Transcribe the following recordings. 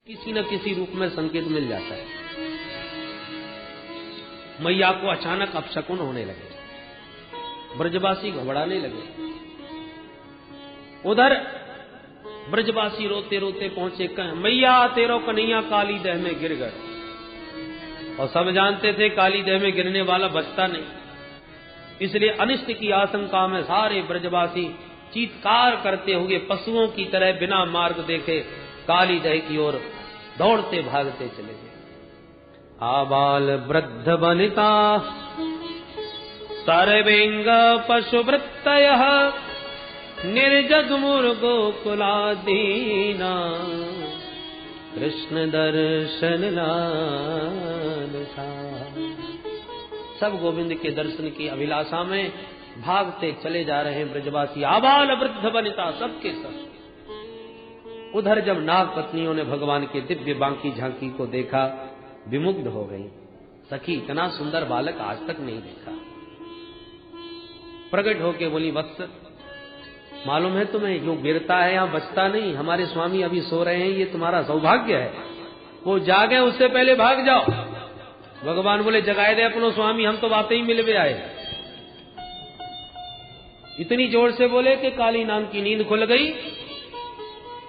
किसी न किसी रूप में संकेत मिल जाता है। मैया को अचानक अपशकुन होने लगे, ब्रजवासी घबराने लगे। उधर ब्रजवासी रोते रोते पहुंचे, मैया तेरो कन्हैया काली दह में गिर गए। और सब जानते थे काली दह में गिरने वाला बचता नहीं, इसलिए अनिष्ट की आशंका में सारे ब्रजवासी चीत्कार करते हुए पशुओं की तरह बिना मार्ग देखे काली दह की ओर दौड़ते भागते चले गए। आबाल वृद्ध वनिता सर्वेंग पशुवृत्तयः निर्जग गोकुलादीना कृष्ण दर्शन लालसा। सब गोविंद के दर्शन की अभिलाषा में भागते चले जा रहे हैं ब्रजवासी, आबाल वृद्ध वनिता सबके सब। उधर जब नाग पत्नियों ने भगवान के दिव्य बांकी झांकी को देखा, विमुग्ध हो गई। सखी, इतना सुंदर बालक आज तक नहीं देखा। प्रकट होके बोली, वत्स मालूम है तुम्हें, जो गिरता है यहाँ बचता नहीं। हमारे स्वामी अभी सो रहे हैं, ये तुम्हारा सौभाग्य है। वो जागे उससे पहले भाग जाओ। भगवान बोले, जगाए दे अपनो स्वामी, हम तो बातें ही मिलवे आए। इतनी जोर से बोले कि काली नाग की नींद खुल गई।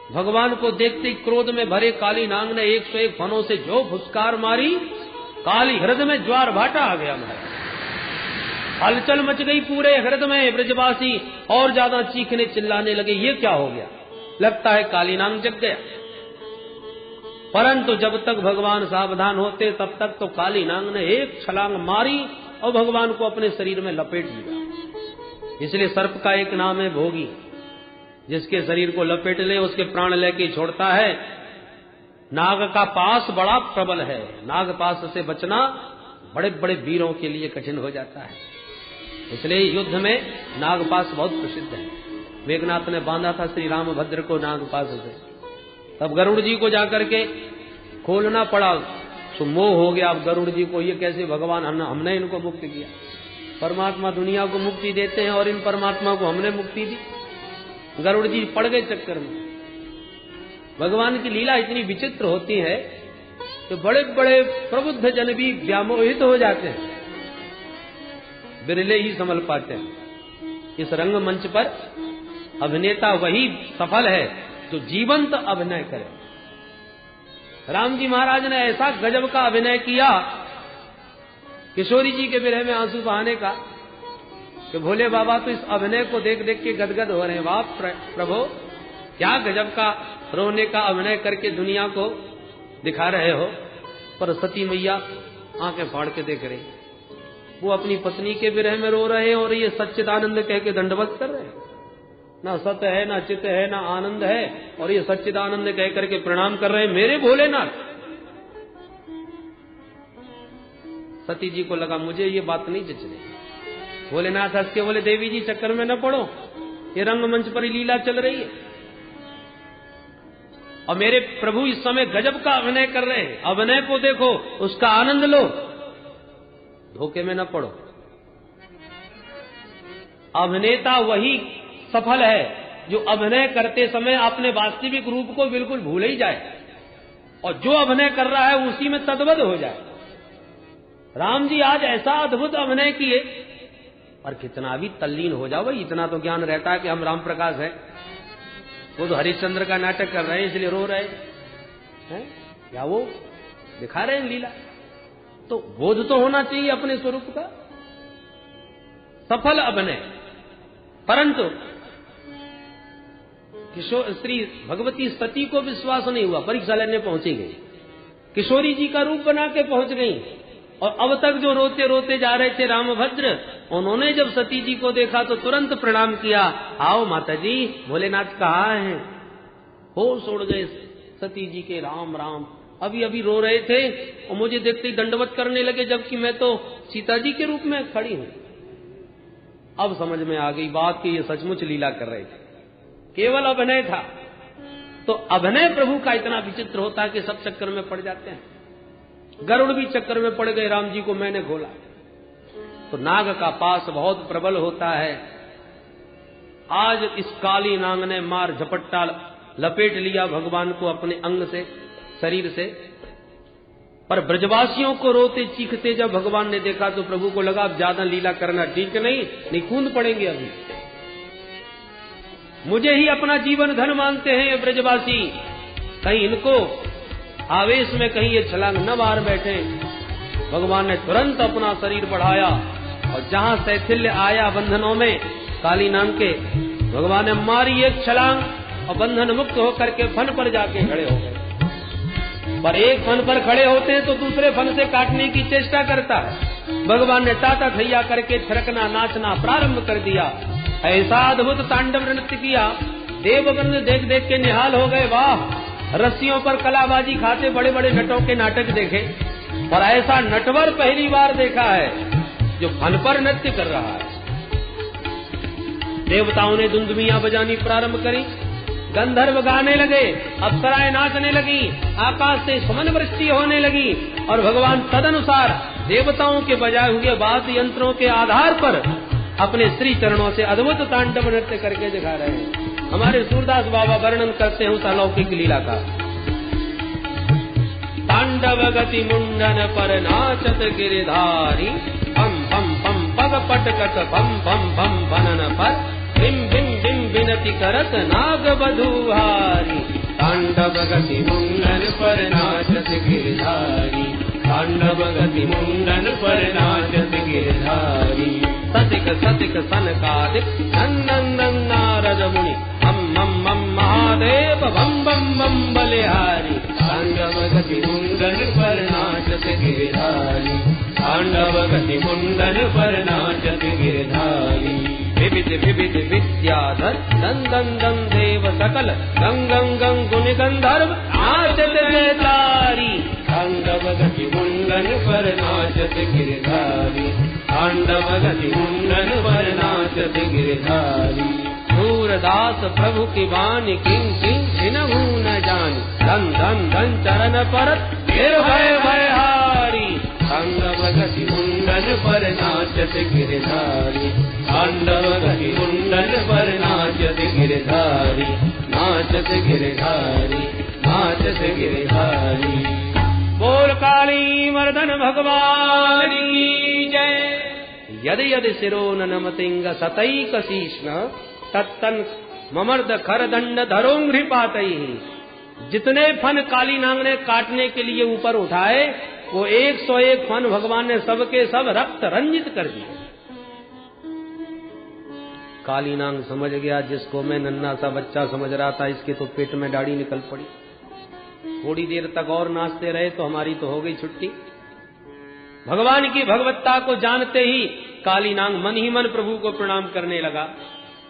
भगवान को देखते ही क्रोध में भरे काली नाग ने 101 फनों से जो फुसकार मारी, काली हृदय में ज्वार भाटा आ गया। हलचल मच गई पूरे हृदय में। ब्रजवासी और ज्यादा चीखने चिल्लाने लगे, ये क्या हो गया, लगता है काली नाग जग गया। परंतु जब तक भगवान सावधान होते तब तक तो काली नाग ने एक छलांग मारी और भगवान को अपने शरीर में लपेट लिया। इसलिए सर्प का एक नाम है भोगी, जिसके शरीर को लपेट ले उसके प्राण लेके छोड़ता है। नाग का पास बड़ा प्रबल है, नाग पास से बचना बड़े बड़े वीरों के लिए कठिन हो जाता है। इसलिए युद्ध में नागपास बहुत प्रसिद्ध है। मेघनाथ ने बांधा था श्री रामभद्र को नागपास से, तब गरुड़ जी को जाकर के खोलना पड़ा, तो मोह हो गया। अब गरुड़ जी को ये कैसे, भगवान हमने इनको मुक्ति किया। परमात्मा दुनिया को मुक्ति देते हैं और इन परमात्मा को हमने मुक्ति दी। गरुड़ जी पड़ गए चक्कर में। भगवान की लीला इतनी विचित्र होती है तो बड़े बड़े प्रबुद्ध जन भी व्यामोहित हो जाते हैं, बिरले ही संभल पाते हैं। इस रंगमंच पर अभिनेता वही सफल है जो जीवंत अभिनय करे। राम जी महाराज ने ऐसा गजब का अभिनय किया, किशोरी जी के विरह में आंसू बहाने का, कि भोले बाबा तो इस अभिनय को देख देख के गदगद हो रहे हैं। वाह प्रभु, क्या गजब का रोने का अभिनय करके दुनिया को दिखा रहे हो। पर सती मैया आंखें फाड़ के देख रही, वो अपनी पत्नी के विरह में रो रहे हैं और ये सच्चिदानंद कह के दंडवत कर रहे हैं। ना सत्य है, ना चित्त है, ना आनंद है, और ये सच्चिदानंद कह करके प्रणाम कर रहे हैं मेरे भोलेनाथ। सती जी को लगा मुझे ये बात नहीं जच रही। भोलेनाथ हंस के बोले, देवी जी चक्कर में न पड़ो, ये रंगमंच पर लीला चल रही है और मेरे प्रभु इस समय गजब का अभिनय कर रहे हैं। अभिनय को देखो, उसका आनंद लो, धोखे में न पड़ो। अभिनेता वही सफल है जो अभिनय करते समय अपने वास्तविक रूप को बिल्कुल भूल ही जाए और जो अभिनय कर रहा है उसी में तद्वद हो जाए। राम जी आज ऐसा अद्भुत अभिनय किए, और कितना भी तल्लीन हो जाओ भाई, इतना तो ज्ञान रहता है कि हम राम प्रकाश है। वो तो हरिश्चंद्र का नाटक कर रहे हैं इसलिए रो रहे हैं, या वो दिखा रहे हैं लीला। तो बोध तो होना चाहिए अपने स्वरूप का। सफल अभिनय। परंतु श्री भगवती सती को विश्वास नहीं हुआ, परीक्षा लेने पहुंची गई, किशोरी जी का रूप बना के पहुंच गई। और अब तक जो रोते रोते जा रहे थे रामभद्र, उन्होंने जब सती जी को देखा तो तुरंत प्रणाम किया। आओ माता जी, भोलेनाथ कहाँ हैं। होश उड़ गए सती जी के। राम राम, अभी अभी रो रहे थे और मुझे देखते ही दंडवत करने लगे, जबकि मैं तो सीता जी के रूप में खड़ी हूं। अब समझ में आ गई बात कि ये सचमुच लीला कर रहे थे, केवल अभिनय था। तो अभिनय प्रभु का इतना विचित्र होता है कि सब चक्कर में पड़ जाते हैं। गरुड़ भी चक्कर में पड़ गए, राम जी को मैंने खोला। तो नाग का पास बहुत प्रबल होता है। आज इस काली नाग ने मार झपट्टा लपेट लिया भगवान को अपने अंग से। शरीर से। पर ब्रजवासियों को रोते चीखते जब भगवान ने देखा तो प्रभु को लगा अब ज्यादा लीला करना ठीक नहीं कूद पड़ेंगे अभी। मुझे ही अपना जीवन धन मानते हैं ये ब्रजवासी, कहीं इनको आवेश में कहीं ये छलांग न मार बैठे। भगवान ने तुरंत अपना शरीर बढ़ाया और जहां शैथिल्य आया बंधनों में काली नाग के, भगवान ने मारी एक छलांग और बंधन मुक्त होकर के फन पर जाके खड़े हो गए। पर एक फन पर खड़े होते हैं तो दूसरे फन से काटने की चेष्टा करता है। भगवान ने ताता थैया करके थिरकना नाचना प्रारंभ कर दिया। ऐसा अद्भुत तांडव नृत्य किया, देवगण देख देख के निहाल हो गए। वाह, रस्सियों पर कलाबाजी खाते बड़े बड़े नटों के नाटक देखे, पर ऐसा नटवर पहली बार देखा है जो फन पर नृत्य कर रहा है। देवताओं ने दुंदुभियां बजानी प्रारंभ करी, गंधर्व गाने लगे, अप्सराएं नाचने लगी, आकाश से सुमन वृष्टि होने लगी और भगवान तदनुसार देवताओं के बजाए हुए वाद्य यंत्रों के आधार पर अपने श्री चरणों से अद्भुत तांडव नृत्य करके दिखा रहे हैं। हमारे सूरदास बाबा वर्णन करते हैं उस अलौकिक लीला का। तांडव गति मुंडन पर नाचत गिरिधारी, पम पम पम पग पटकत पम पम पम बनन पर, बिम बिम बिम बिनति करत नाग बधुहारी। तांडव गति मुंडन पर नाचत गिरधारी, तांडव गति मुंडन पर नाचत गिरधारी। सतिक सतिक सनकादिक नंदन नारद मुनि, हम मम मम महादेव बम बम बम बलिहारी। तांडव गति मुंडन पर नाचत गिरधारी, तांडव गति मुंडन पर नाचत गिरधारी। विविध विविध विद्याधर नंदन दन देव सकल, गंग गंग गुण गंधर्व नाचत बेतारी। तांडव गति मुंडन पर नाचत गिरधारी, तांडव गति मुंडन पर नाचत गिरधारी। सूरदास प्रभु की वाणी किंग किंग छिनहु न जानी, धन धन धन चरण परत गिर भय भयहारी। तांडव गति मुंडन पर नाचत गिरधारी, तांडव गति मुंडन पर नाचत गिरधारी, नाचत गिरधारी, नाचत गिरधारी। बोल काली मर्दन भगवान की जय। यदि यदि शिरो न नमतिंग सतैक शीष्ण, तत्तन ममर्द खर दंड धरोंघ्रि पातई। जितने फन काली नाग ने काटने के लिए ऊपर उठाए वो 101 फन भगवान ने सबके सब रक्त रंजित कर दिए। काली नाग समझ गया, जिसको मैं नन्हा सा बच्चा समझ रहा था इसके तो पेट में दाढ़ी निकल पड़ी। थोड़ी देर तक और नाचते रहे तो हमारी तो हो गई छुट्टी। भगवान की भगवत्ता को जानते ही काली नाग मन ही मन प्रभु को प्रणाम करने लगा।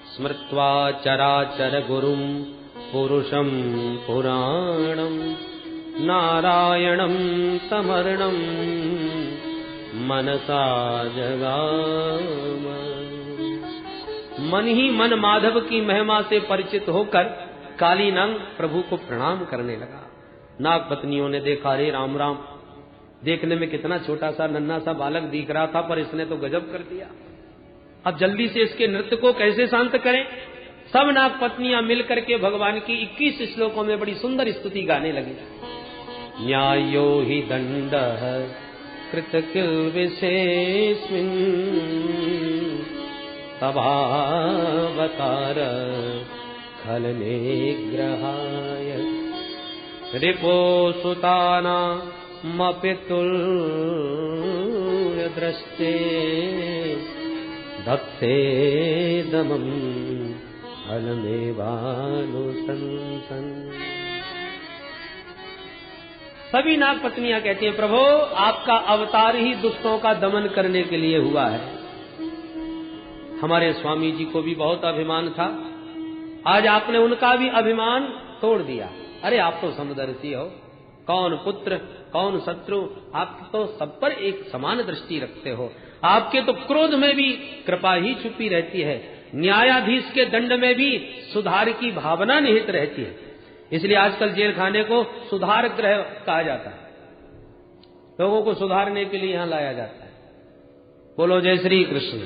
स्मृत्वा चराचर गुरुम पुरुषम पुराणम, नारायणम तमर्णम मनसा जगाम। मन ही मन माधव की महिमा से परिचित होकर काली नाग प्रभु को प्रणाम करने लगा। नाग पत्नियों ने देखा, रे राम राम, देखने में कितना छोटा सा नन्हा सा बालक दिख रहा था पर इसने तो गजब कर दिया। अब जल्दी से इसके नृत्य को कैसे शांत करें। सब नाग पत्नियां मिलकर के भगवान की 21 श्लोकों में बड़ी सुंदर स्तुति गाने लगी। न्यायो हि दंडः कृत किल्बिषेऽस्मिन्, तवावतार खल निग्रहाय। रिपो सुतानामपि तुल्य दृष्टे, धत्ते दमं फलमेवानुशंसन। सभी नाग पत्नियां कहती हैं, प्रभु आपका अवतार ही दुष्टों का दमन करने के लिए हुआ है। हमारे स्वामी जी को भी बहुत अभिमान था, आज आपने उनका भी अभिमान तोड़ दिया। अरे आप तो समदर्शी हो, कौन पुत्र कौन शत्रु, आप तो सब पर एक समान दृष्टि रखते हो। आपके तो क्रोध में भी कृपा ही छुपी रहती है, न्यायाधीश के दंड में भी सुधार की भावना निहित रहती है। इसलिए आजकल जेल खाने को सुधार गृह कहा जाता है, लोगों को सुधारने के लिए यहां लाया जाता है। बोलो जय श्री कृष्ण।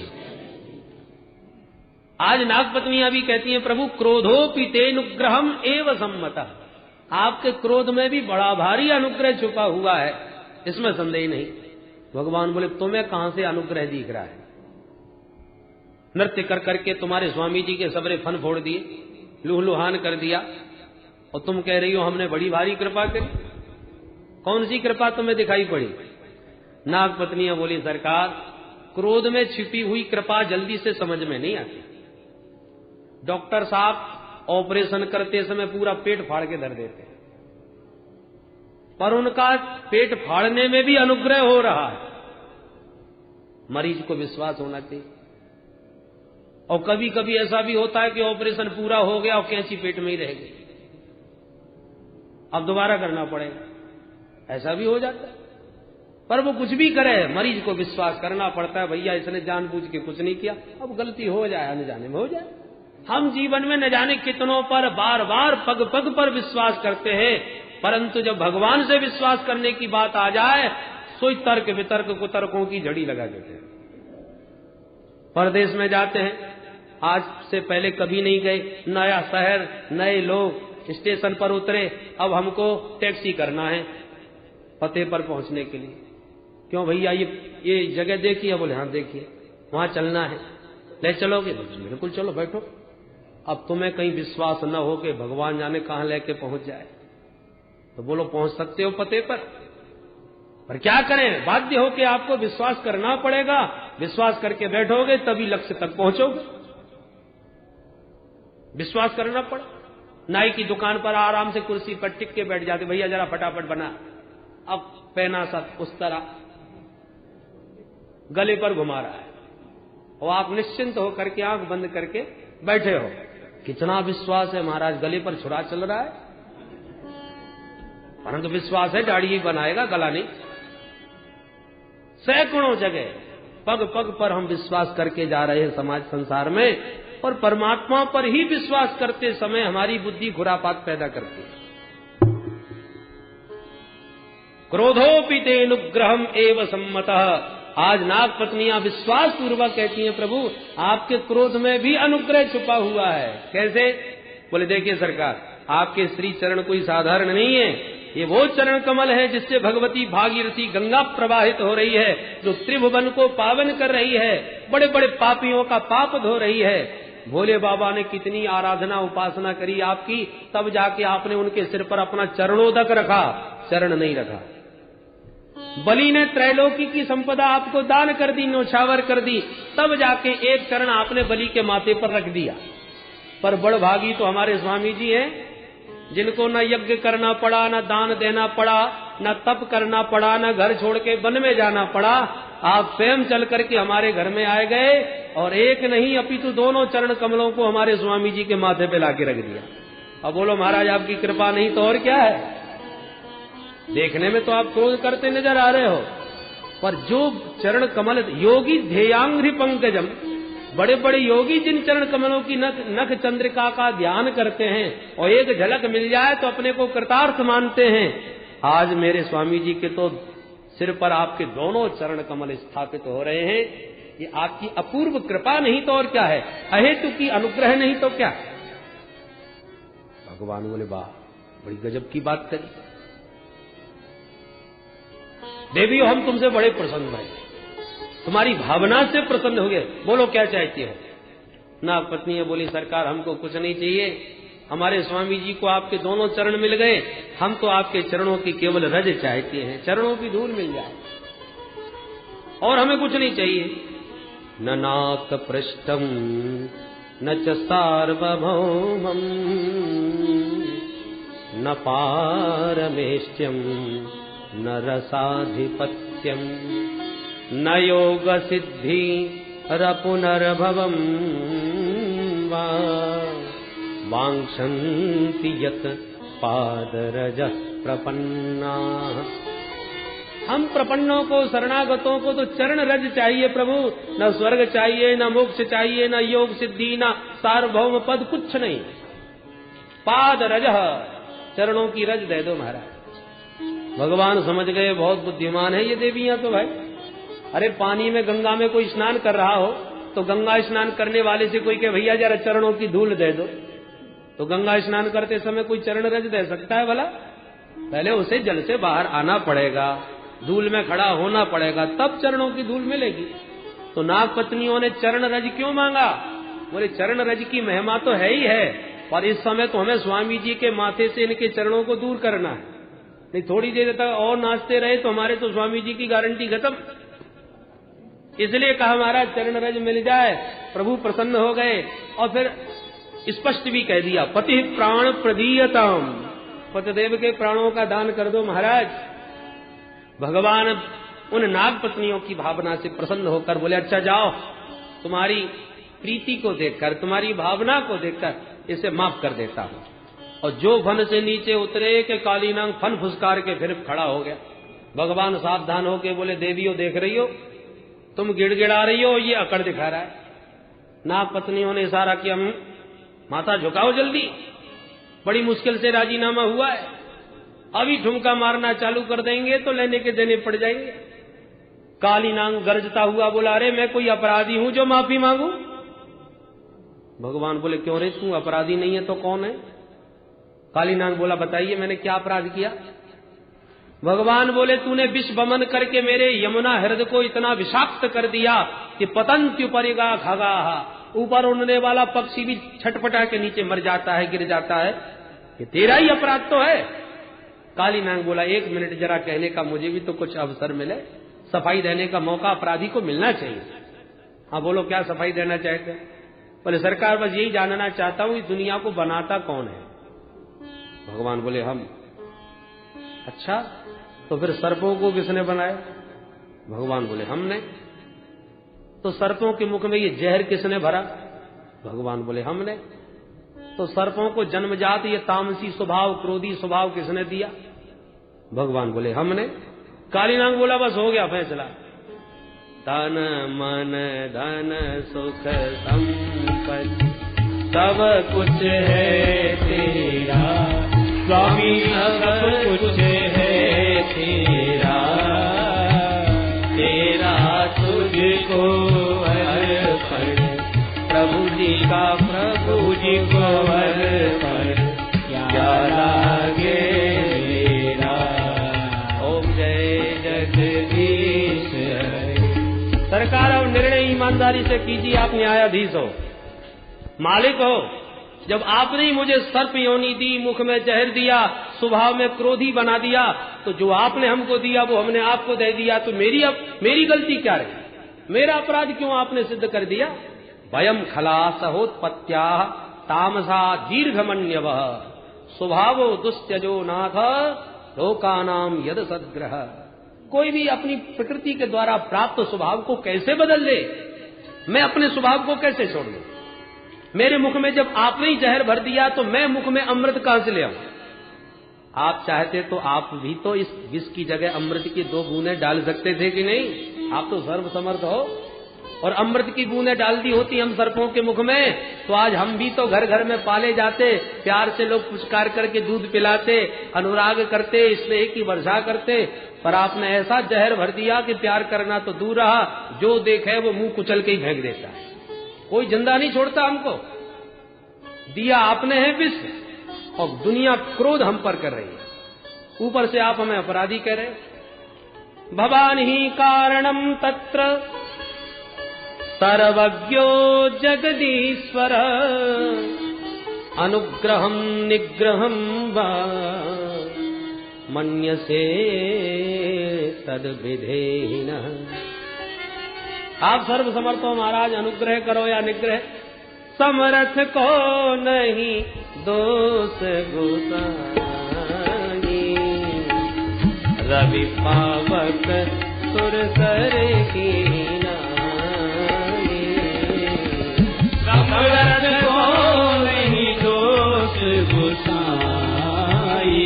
आज नागपत्नियां भी कहती हैं, प्रभु क्रोधोपि तेनुग्रहम एव सम्मतः। आपके क्रोध में भी बड़ा भारी अनुग्रह छुपा हुआ है, इसमें संदेह नहीं। भगवान बोले तुम्हें कहां से अनुग्रह दिख रहा है? नृत्य कर करके तुम्हारे स्वामी जी के सबरे फन फोड़ दिए, लूहलुहान कर दिया, और तुम कह रही हो हमने बड़ी भारी कृपा करी। कौन सी कृपा तुम्हें दिखाई पड़ी? नाग पत्नियां बोली सरकार, क्रोध में छिपी हुई कृपा जल्दी से समझ में नहीं आती। डॉक्टर साहब ऑपरेशन करते समय पूरा पेट फाड़ के धर देते हैं, पर उनका पेट फाड़ने में भी अनुग्रह हो रहा है। मरीज को विश्वास होना चाहिए। और कभी कभी ऐसा भी होता है कि ऑपरेशन पूरा हो गया और कैंची पेट में ही रह गई, अब दोबारा करना पड़ेगा, ऐसा भी हो जाता है। पर वो कुछ भी करे, मरीज को विश्वास करना पड़ता है, भैया इसने जानबूझ के कुछ नहीं किया, अब गलती हो जाए अनजाने में हो जाए। हम जीवन में न जाने कितनों पर बार बार पग पग पर विश्वास करते हैं, परंतु जब भगवान से विश्वास करने की बात आ जाए सोई तर्क वितर्क कुतर्कों की झड़ी लगा देते हैं। परदेश में जाते हैं, आज से पहले कभी नहीं गए, नया शहर, नए लोग, स्टेशन पर उतरे, अब हमको टैक्सी करना है पते पर पहुंचने के लिए। क्यों भैया ये जगह देखिए? बोले हाँ देखिए, वहां चलना है, ले चलोगे? बिल्कुल चलो, बैठो। अब तुम्हें कहीं विश्वास न हो कि भगवान जाने कहां लेके पहुंच जाए, तो बोलो पहुंच सकते हो पते पर क्या करें, बाध्य हो कि आपको विश्वास करना पड़ेगा। विश्वास करके बैठोगे तभी लक्ष्य तक पहुंचोगे, विश्वास करना पड़ा। नाई की दुकान पर आराम से कुर्सी पर टिक के बैठ जाते, भैया जरा फटाफट बना, अब पहना सब उस तरह गले पर घुमा रहा है, और आप निश्चिंत होकर के आंख बंद करके बैठे हो। कितना विश्वास है महाराज, गले पर छुरा चल रहा है, परंतु विश्वास है दाढ़ी ही बनाएगा, गला नहीं। सैकड़ों जगह पग पग पर हम विश्वास करके जा रहे हैं समाज संसार में, और परमात्मा पर ही विश्वास करते समय हमारी बुद्धि खुरापात पैदा करती है। क्रोधोपि तेनुग्रहम एव सम्मतः। आज नाग पत्नियां विश्वास पूर्वक कहती हैं प्रभु आपके क्रोध में भी अनुग्रह छुपा हुआ है। कैसे? बोले देखिए सरकार, आपके श्री चरण कोई साधारण नहीं है, ये वो चरण कमल है जिससे भगवती भागीरथी गंगा प्रवाहित हो रही है, जो त्रिभुवन को पावन कर रही है, बड़े बड़े पापियों का पाप धो रही है। भोले बाबा ने कितनी आराधना उपासना करी आपकी, तब जाके आपने उनके सिर पर अपना चरणोदक रखा, चरण नहीं रखा। बलि ने त्रैलोकी की संपदा आपको दान कर दी, न्योछावर कर दी, तब जाके एक चरण आपने बलि के माथे पर रख दिया। पर बड़भागी तो हमारे स्वामी जी हैं, जिनको न यज्ञ करना पड़ा, न दान देना पड़ा, न तप करना पड़ा, न घर छोड़ के वन में जाना पड़ा। आप स्वयं चल करके हमारे घर में आए गए, और एक नहीं अपितु दोनों चरण कमलों को हमारे स्वामी जी के माथे पे लाके रख दिया। अब बोलो महाराज आपकी कृपा नहीं तो और क्या है? देखने में तो आप क्रोध करते नजर आ रहे हो, पर जो चरण कमल योगी ध्येयांघ्रि पंकजम, बड़े बड़े योगी जिन चरण कमलों की नख चंद्रिका का ध्यान करते हैं और एक झलक मिल जाए तो अपने को कृतार्थ मानते हैं। आज मेरे स्वामी जी के तो सिर पर आपके दोनों चरण कमल स्थापित हो रहे हैं। ये आपकी अपूर्व कृपा नहीं तो और क्या है, अहेतु की अनुग्रह नहीं तो क्या। भगवान बोले वाह, बड़ी गजब की बात करी देवी, हम तुमसे बड़े प्रसन्न हैं, तुम्हारी भावना से प्रसन्न हो गए। बोलो क्या चाहती हो? नाग पत्नी बोली सरकार हमको कुछ नहीं चाहिए, हमारे स्वामी जी को आपके दोनों चरण मिल गए, हम तो आपके चरणों की केवल रज चाहते हैं, चरणों की धूल मिल जाए और हमें कुछ नहीं चाहिए। न नाक पृष्ठम न च सार्वभौमम् न पारमेष्ट्यम न रसाधिपत्यम न योग सिद्धि रपुनर्भवम् वा वांक्षन्ति यत् पादरजः प्रपन्नाः। हम प्रपन्नों को, शरणागतों को तो चरण रज चाहिए प्रभु, न स्वर्ग चाहिए, न मोक्ष चाहिए, न योग सिद्धि, न सार्वभौम पद, कुछ नहीं। पाद रजः, चरणों की रज दे दो महाराज। भगवान समझ गए बहुत बुद्धिमान है ये देवियां तो भाई। अरे पानी में, गंगा में कोई स्नान कर रहा हो तो गंगा स्नान करने वाले से कोई कहे भैया जरा चरणों की धूल दे दो, तो गंगा स्नान करते समय कोई चरण रज दे सकता है भला? पहले उसे जल से बाहर आना पड़ेगा, धूल में खड़ा होना पड़ेगा, तब चरणों की धूल मिलेगी। तो नाग पत्नियों ने चरण रज क्यों मांगा? बोले चरण रज की महिमा तो है ही है, पर इस समय तो हमें स्वामी जी के माथे से इनके चरणों को दूर करना है। नहीं थोड़ी देर तक और नाचते रहे तो हमारे तो स्वामी जी की गारंटी खत्म। इसलिए कहा हमारा चरण रज मिल जाए। प्रभु प्रसन्न हो गए और फिर स्पष्ट भी कह दिया, पति प्राण प्रदीयताम, पतिदेव के प्राणों का दान कर दो महाराज। भगवान उन नाग पत्नियों की भावना से प्रसन्न होकर बोले, अच्छा जाओ, तुम्हारी प्रीति को देखकर, तुम्हारी भावना को देखकर इसे माफ कर देता हूं। और जो फन से नीचे उतरे के काली नाग फन फुसकार के फिर खड़ा हो गया। भगवान सावधान होके बोले, देवियों देख रही हो, तुम गिड़गिड़ा रही हो, ये अकड़ दिखा रहा है। नाग पत्नियों ने इशारा किया, माथा झुकाओ जल्दी, बड़ी मुश्किल से राजीनामा हुआ है, अभी ठुमका मारना चालू कर देंगे तो लेने के देने पड़ जाएंगे। काली नाग गरजता हुआ बोला, अरे मैं कोई अपराधी हूं जो माफी मांगू? भगवान बोले, क्यों रे, तू अपराधी नहीं है तो कौन है? काली नाग बोला, बताइए मैंने क्या अपराध किया? भगवान बोले, तूने विष बमन करके मेरे यमुना हृदय को इतना विषाक्त कर दिया कि पतंत्युपरिगा खगाहा, ऊपर उड़ने वाला पक्षी भी छटपटा के नीचे मर जाता है, गिर जाता है। ये तेरा ही अपराध तो है। काली नाग बोला, एक मिनट जरा कहने का मुझे भी तो कुछ अवसर मिले, सफाई देने का मौका अपराधी को मिलना चाहिए। हाँ बोलो, क्या सफाई देना चाहते? बोले सरकार बस यही जानना चाहता हूं, इस दुनिया को बनाता कौन है? भगवान बोले, हम। अच्छा, तो फिर सर्पों को किसने बनाया? भगवान बोले, हमने। तो सर्पों के मुख में ये जहर किसने भरा? भगवान बोले, हमने। तो सर्पों को जन्मजात ये तामसी स्वभाव, क्रोधी स्वभाव किसने दिया? भगवान बोले, हमने। काली नाग बोला, बस हो गया फैसला। तन मन धन सुख संपत्ति सब कुछ है तेरा स्वामी, सब कुछ है तेरा, तेरा तुझको अर्पण, प्रभु जी का प्रभु जी को अर्पण, क्या लागे मेरा। ओम जय जगदीश हरे। सरकार अब निर्णय ईमानदारी से कीजिए, आप न्यायाधीश हो, मालिक हो। जब आपने ही मुझे सर्प योनि दी, मुख में जहर दिया, स्वभाव में क्रोधी बना दिया, तो जो आपने हमको दिया वो हमने आपको दे दिया, तो मेरी गलती क्या रही? मेरा अपराध क्यों आपने सिद्ध कर दिया? वयम खलासहोत्पत्त्या तामसा दीर्घमन्यवः स्वभावो दुस्त्यजो नाथ लोकानाम यद सद्ग्रह। कोई भी अपनी प्रकृति के द्वारा प्राप्त स्वभाव को कैसे बदल ले? मैं अपने स्वभाव को कैसे छोड़ दूं? मेरे मुख में जब आपने ही जहर भर दिया तो मैं मुख में अमृत कहां से ले आऊं? आप चाहते तो आप भी तो इस विष की जगह अमृत की 2 बूंदें डाल सकते थे कि नहीं? आप तो सर्वसमर्थ हो, और अमृत की बूंदें डाल दी होती हम सर्पों के मुख में, तो आज हम भी तो घर घर में पाले जाते, प्यार से लोग पुचकार करके दूध पिलाते, अनुराग करते, स्नेह की वर्षा करते। पर आपने ऐसा जहर भर दिया कि प्यार करना तो दूर रहा, जो देखे वो मुंह कुचल के ही फेंक देता है, कोई जिंदा नहीं छोड़ता हमको। दिया आपने है विष, और दुनिया क्रोध हम पर कर रही है, ऊपर से आप हमें अपराधी कह रहे। भवान ही कारणम तत्र सर्वज्ञो जगदीश्वर, अनुग्रहम निग्रहम वा मन्यसे तद विधेहिनः। आप सर्व समर्थ हो महाराज, अनुग्रह करो या निग्रह, समर्थ को नहीं दोष गुसाई, रवि पावक सुरसर की नाई। समर्थ को नहीं दोष गुसाई,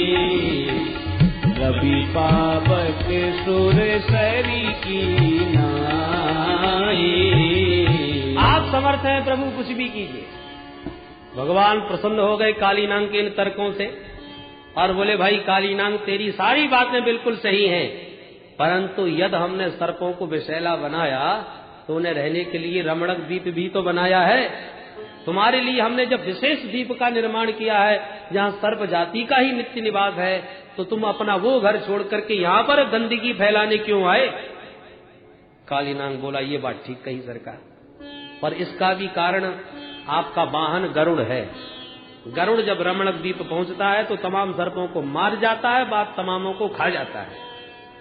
रवि पावक सुरसरी की नाई। आप समर्थ हैं प्रभु, कुछ भी कीजिए। भगवान प्रसन्न हो गए काली नाग के इन तर्कों से और बोले, भाई काली नाग तेरी सारी बातें बिल्कुल सही हैं, परंतु यदि हमने सर्पों को विषैला बनाया तो उन्हें रहने के लिए रमणक द्वीप भी तो बनाया है। तुम्हारे लिए हमने जब विशेष द्वीप का निर्माण किया है जहां सर्प जाति का ही नित्य निवास है, तो तुम अपना वो घर छोड़ करके यहां पर गंदगी फैलाने क्यों आए? काली नाग बोला, ये बात ठीक कही सरकार, पर इसका भी कारण आपका वाहन गरुड़ है। गरुड़ जब रमणक द्वीप पहुंचता है तो तमाम सर्पों को मार जाता है, बात तमामों को खा जाता है।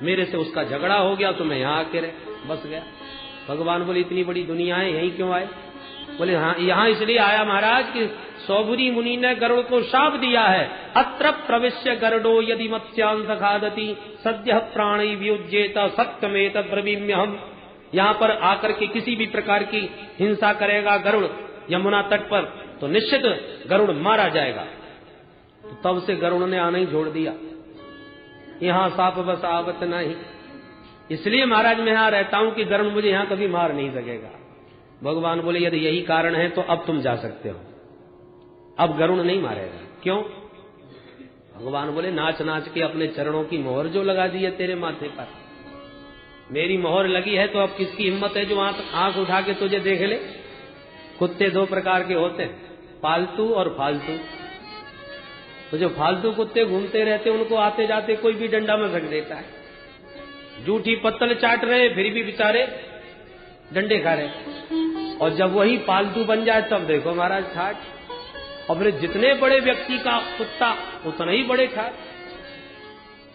मेरे से उसका झगड़ा हो गया तो मैं यहाँ आके बस गया। भगवान बोले, इतनी बड़ी दुनिया है, यहीं क्यों आए? बोले, हाँ यहाँ इसलिए आया महाराज कि सौभरी मुनि ने गरुड़ को शाप दिया है, अत्र प्रविश्य गरुड़ो यदि मत्स्यांश खादति सद्य प्राणी वियुज्येत सत्यमेत ब्रवीम्यहम्। यहाँ पर आकर के किसी भी प्रकार की हिंसा करेगा गरुड़ यमुना तट पर तो निश्चित गरुड़ मारा जाएगा। तो तब से गरुड़ ने आना ही छोड़ दिया। यहाँ साप बस आवत नहीं, इसलिए महाराज मैं यहाँ रहता हूं कि गरुड़ मुझे यहाँ कभी मार नहीं सकेगा। भगवान बोले, यदि यही कारण है तो अब तुम जा सकते हो, अब गरुड़ नहीं मारेगा। क्यों? भगवान बोले, नाच नाच के अपने चरणों की मोहर जो लगा दी है तेरे माथे पर, मेरी मोहर लगी है, तो अब किसकी हिम्मत है जो आंख उठा के तुझे देख ले? कुत्ते दो प्रकार के होते हैं, पालतू और फालतू। तो जो फालतू कुत्ते घूमते रहते उनको आते जाते कोई भी डंडा में रख देता है, जूठी पत्तल चाट रहे फिर भी बेचारे डंडे खा रहे। और जब वही पालतू बन जाए तब देखो महाराज ठाट, और फिर जितने बड़े व्यक्ति का कुत्ता उतना ही बड़े ठाट।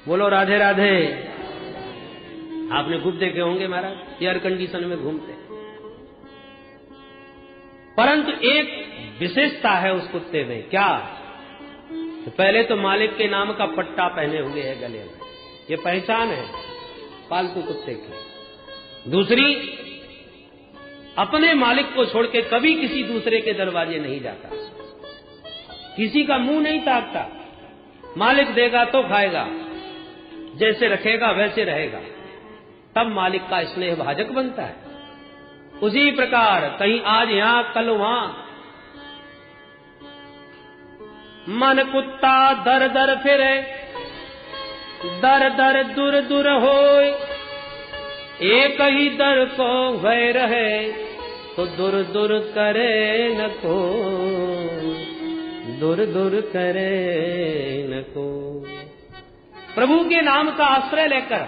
बोलो राधे राधे। आपने खूब देखे होंगे महाराज एयर कंडीशन में घूमते, परंतु एक विशेषता है उस कुत्ते में। क्या? तो पहले तो मालिक के नाम का पट्टा पहने हुए है गले में, ये पहचान है पालतू कुत्ते की। दूसरी, अपने मालिक को छोड़ के कभी किसी दूसरे के दरवाजे नहीं जाता, किसी का मुंह नहीं ताकता। मालिक देगा तो खाएगा, जैसे रखेगा वैसे रहेगा, तब मालिक का स्नेह भाजक बनता है। उसी प्रकार कहीं आज यहां कल वहां, मन कुत्ता दर दर फिरे, दर दर दूर दूर होए, एक ही दर को भय रहे, तो दूर दूर करे न को, दूर दूर करे न को। प्रभु के नाम का आश्रय लेकर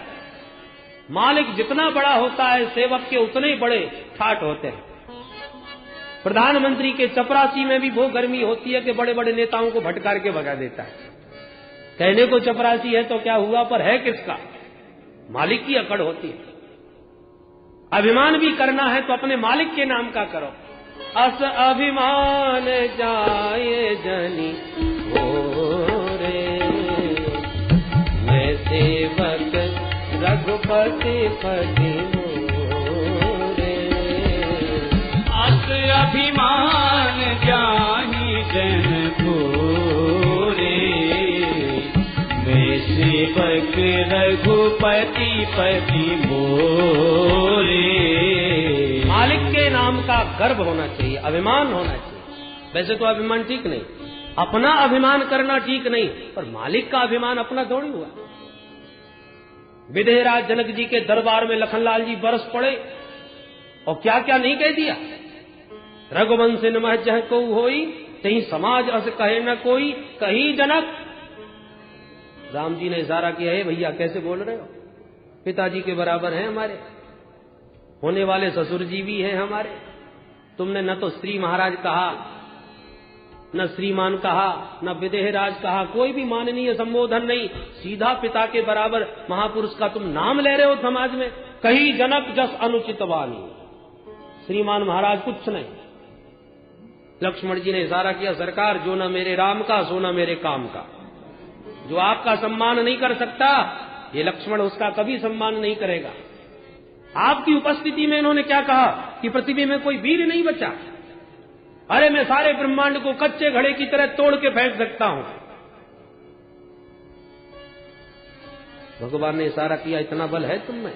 मालिक जितना बड़ा होता है, सेवक के उतने ही बड़े ठाट होते हैं। प्रधानमंत्री के चपरासी में भी वो गर्मी होती है कि बड़े बड़े नेताओं को भटकार के भगा देता है। कहने को चपरासी है तो क्या हुआ, पर है किसका? मालिक की अकड़ होती है। अभिमान भी करना है तो अपने मालिक के नाम का करो। अस अभिमान जाए जनी हो रे, मैं सेवक रघुपति पति मोरे। अस अभिमान जाहि जन पूरे, मैं सेवक रघुपति पति मोरे। मालिक के नाम का गर्व होना चाहिए, अभिमान होना चाहिए। वैसे तो अभिमान ठीक नहीं, अपना अभिमान करना ठीक नहीं, पर मालिक का अभिमान अपना थोड़ी हुआ। विदेहराज जनक जी के दरबार में लखनलाल जी बरस पड़े और क्या क्या नहीं कह दिया। रघुवंश नमः जह को होई, कहीं समाज अस कहे न कोई, कहीं जनक। राम जी ने इशारा किया, है भैया कैसे बोल रहे हो, पिताजी के बराबर हैं हमारे, होने वाले ससुर जी भी हैं हमारे। तुमने न तो श्री महाराज कहा, न श्रीमान कहा, न विदेहराज कहा, कोई भी माननीय संबोधन नहीं, सीधा पिता के बराबर महापुरुष का तुम नाम ले रहे हो समाज में। कहीं जनक जस अनुचित वाणी, श्रीमान महाराज कुछ नहीं। लक्ष्मण जी ने इशारा किया, सरकार जो न मेरे राम का सो न मेरे काम का। जो आपका सम्मान नहीं कर सकता, ये लक्ष्मण उसका कभी सम्मान नहीं करेगा। आपकी उपस्थिति में इन्होंने क्या कहा कि पृथ्वी में कोई वीर नहीं बचा। अरे मैं सारे ब्रह्मांड को कच्चे घड़े की तरह तोड़ के फेंक सकता हूं। भगवान ने इशारा किया, इतना बल है तुम में।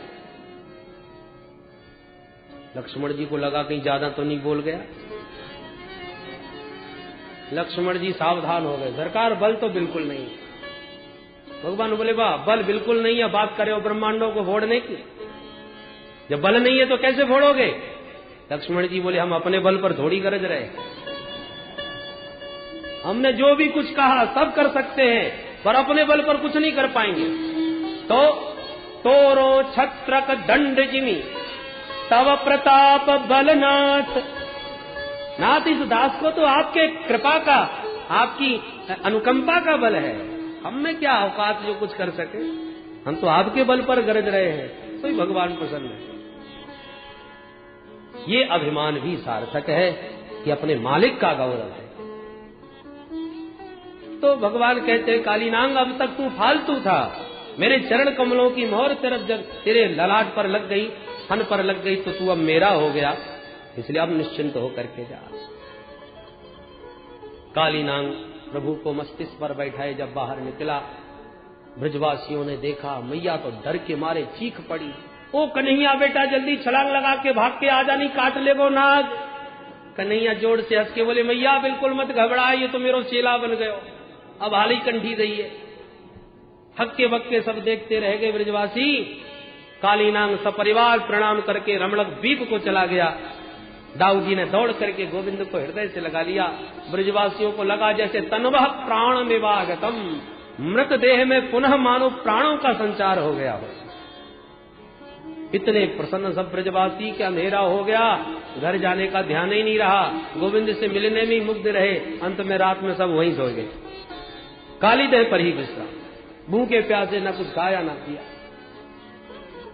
लक्ष्मण जी को लगा कहीं ज्यादा तो नहीं बोल गया। लक्ष्मण जी सावधान हो गए, सरकार बल तो बिल्कुल नहीं। भगवान बोले, वाह बल बिल्कुल नहीं है, बात करे हो ब्रह्मांडों को फोड़ने की। जब बल नहीं है तो कैसे फोड़ोगे? लक्ष्मण जी बोले, हम अपने बल पर थोड़ी गरज रहे, हमने जो भी कुछ कहा सब कर सकते हैं, पर अपने बल पर कुछ नहीं कर पाएंगे। तो तोरो छत्रक दंड जिमी तव प्रताप बलनाथ। नाथ, इस दास को तो आपके कृपा का, आपकी अनुकंपा का बल है। हम में क्या औकात जो कुछ कर सके, हम तो आपके बल पर गरज रहे हैं, तो ही भगवान प्रसन्न है। ये अभिमान भी सार्थक है कि अपने मालिक का गौरव है। तो भगवान कहते हैं, कालीनांग अब तक तू फालतू था, मेरे चरण कमलों की मोहर तरफ जब तेरे ललाट पर लग गई, स्तन पर लग गई, तो तू अब मेरा हो गया, इसलिए अब निश्चिंत होकर के जा। कालीनांग प्रभु को मस्तिष्क पर बैठाए जब बाहर निकला, ब्रजवासियों ने देखा, मैया तो डर के मारे चीख पड़ी, ओ कन्हैया बेटा जल्दी छलांग लगा के भाग के आ जा, नहीं काट ले वो नाग। कन्हैया जोर से हंस के बोले, मैया बिल्कुल मत घबरा, ये तो मेरो चेला बन गयो, अब हाल ही कंठी रही है। हक्के बक्के सब देखते रह गए ब्रजवासी। कालीनांग सपरिवार प्रणाम करके रमणक द्वीप को चला गया। दाऊ जी ने दौड़ करके गोविंद को हृदय से लगा लिया। ब्रजवासियों को लगा जैसे तन्वः प्राण विवागतम, मृत देह में पुनः मानो प्राणों का संचार हो गया हो। इतने प्रसन्न सब ब्रजवासी कि अंधेरा हो गया, घर जाने का ध्यान ही नहीं रहा, गोविंद से मिलने में ही मुग्ध रहे। अंत में रात में सब वहीं सो गए, काली देह पर ही विश्राम, भूखे प्यासे न कुछ खाया न पिया।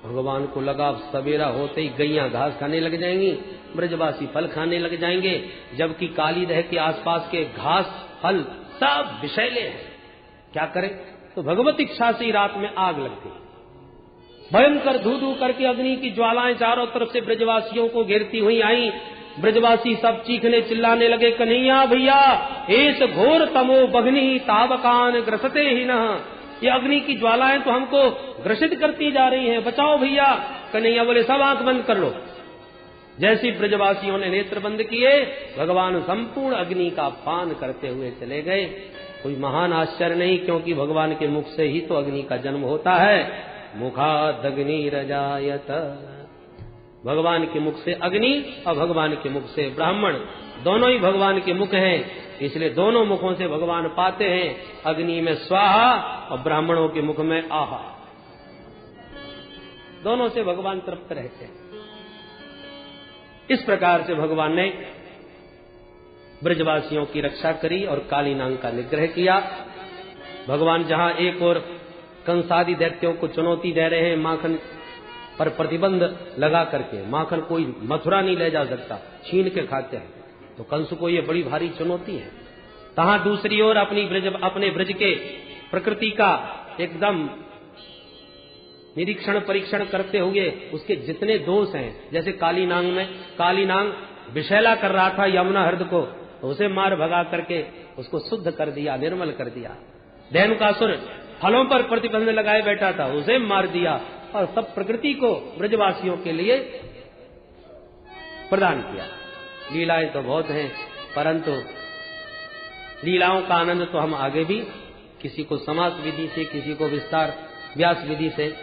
भगवान को लगा सवेरा होते ही गैयां घास खाने लग जाएंगी, ब्रजवासी फल खाने लग जाएंगे, जबकि काली देह के आसपास के घास फल सब विषैले हैं। क्या करें? तो भगवत इच्छा से रात में आग लग गई। भयंकर धू धू करके अग्नि की ज्वालाएं चारों तरफ से ब्रजवासियों को घेरती हुई आई। ब्रजवासी सब चीखने चिल्लाने लगे, कन्हैया भैया, एस घोर तमो बग्नि तावकान ग्रसते ही न, ये अग्नि की ज्वालाएं तो हमको ग्रसित करती जा रही हैं, बचाओ भैया। कन्हैया बोले, सब आंख बंद कर लो। जैसी ब्रजवासियों ने नेत्र बंद किए, भगवान संपूर्ण अग्नि का पान करते हुए चले गए। कोई महान आश्चर्य नहीं, क्योंकि भगवान के मुख से ही तो अग्नि का जन्म होता है। मुखाद अग्निरजायत, भगवान के मुख से अग्नि और भगवान के मुख से ब्राह्मण, दोनों ही भगवान के मुख हैं, इसलिए दोनों मुखों से भगवान पाते हैं। अग्नि में स्वाहा और ब्राह्मणों के मुख में आहा, दोनों से भगवान तृप्त रहते हैं। इस प्रकार से भगवान ने ब्रजवासियों की रक्षा करी और कालीनांग का निग्रह किया। भगवान जहां एक ओर कंसादि दैत्यों को चुनौती दे रहे हैं, माखन पर प्रतिबंध लगा करके, माखन कोई मथुरा नहीं ले जा सकता, छीन के खाते हैं, तो कंस को ये बड़ी भारी चुनौती है। तहां दूसरी ओर अपने ब्रज के प्रकृति का एकदम निरीक्षण परीक्षण करते हुए उसके जितने दोष हैं, जैसे कालीनांग में, कालीनांग विषैला कर रहा था यमुना हृद को, तो उसे मार भगा करके उसको शुद्ध कर दिया, निर्मल कर दिया। धेनुकासुर फलों पर प्रतिबंध लगाए बैठा था, उसे मार दिया, और सब प्रकृति को ब्रजवासियों के लिए प्रदान किया। लीलाएं तो बहुत हैं, परंतु लीलाओं का आनंद तो हम आगे भी किसी को समास विधि से, किसी को विस्तार व्यास विधि से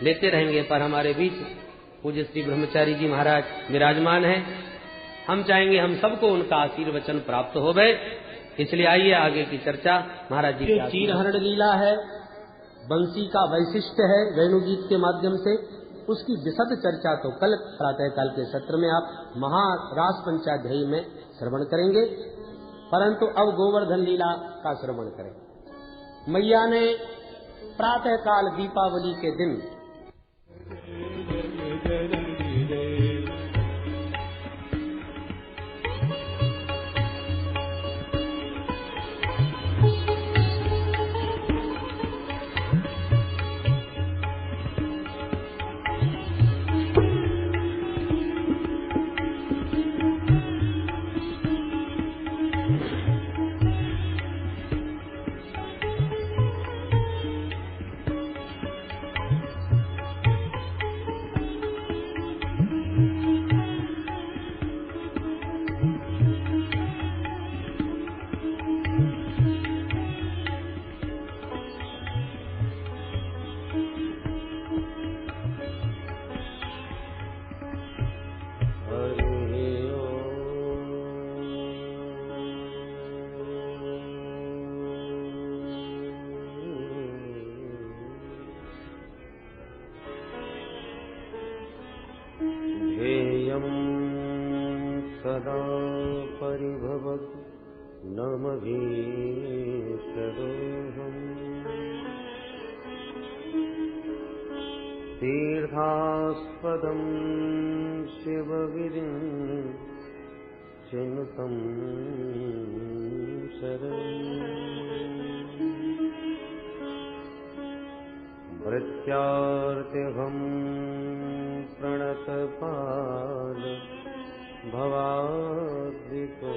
लेते रहेंगे। पर हमारे बीच पूज्य श्री ब्रह्मचारी जी महाराज विराजमान हैं, हम चाहेंगे हम सबको उनका आशीर्वचन प्राप्त हो गए। इसलिए आइए आगे की चर्चा महाराज जी की। चीरहरण लीला है, बंसी का वैशिष्ट्य है वेणुगीत के माध्यम से, उसकी विशद चर्चा तो कल प्रातःकाल के सत्र में आप महारास पंचाध्यायी में श्रवण करेंगे, परंतु अब गोवर्धन लीला का श्रवण करें। मैया ने प्रातःकाल दीपावली के दिन सदा परिभवतु नमभीष्टदोहम् तीर्थास्पदं शिवगिरिं चिनुतं शरणम् भृत्यार्तिहं प्रणतपाद भवाद्रितो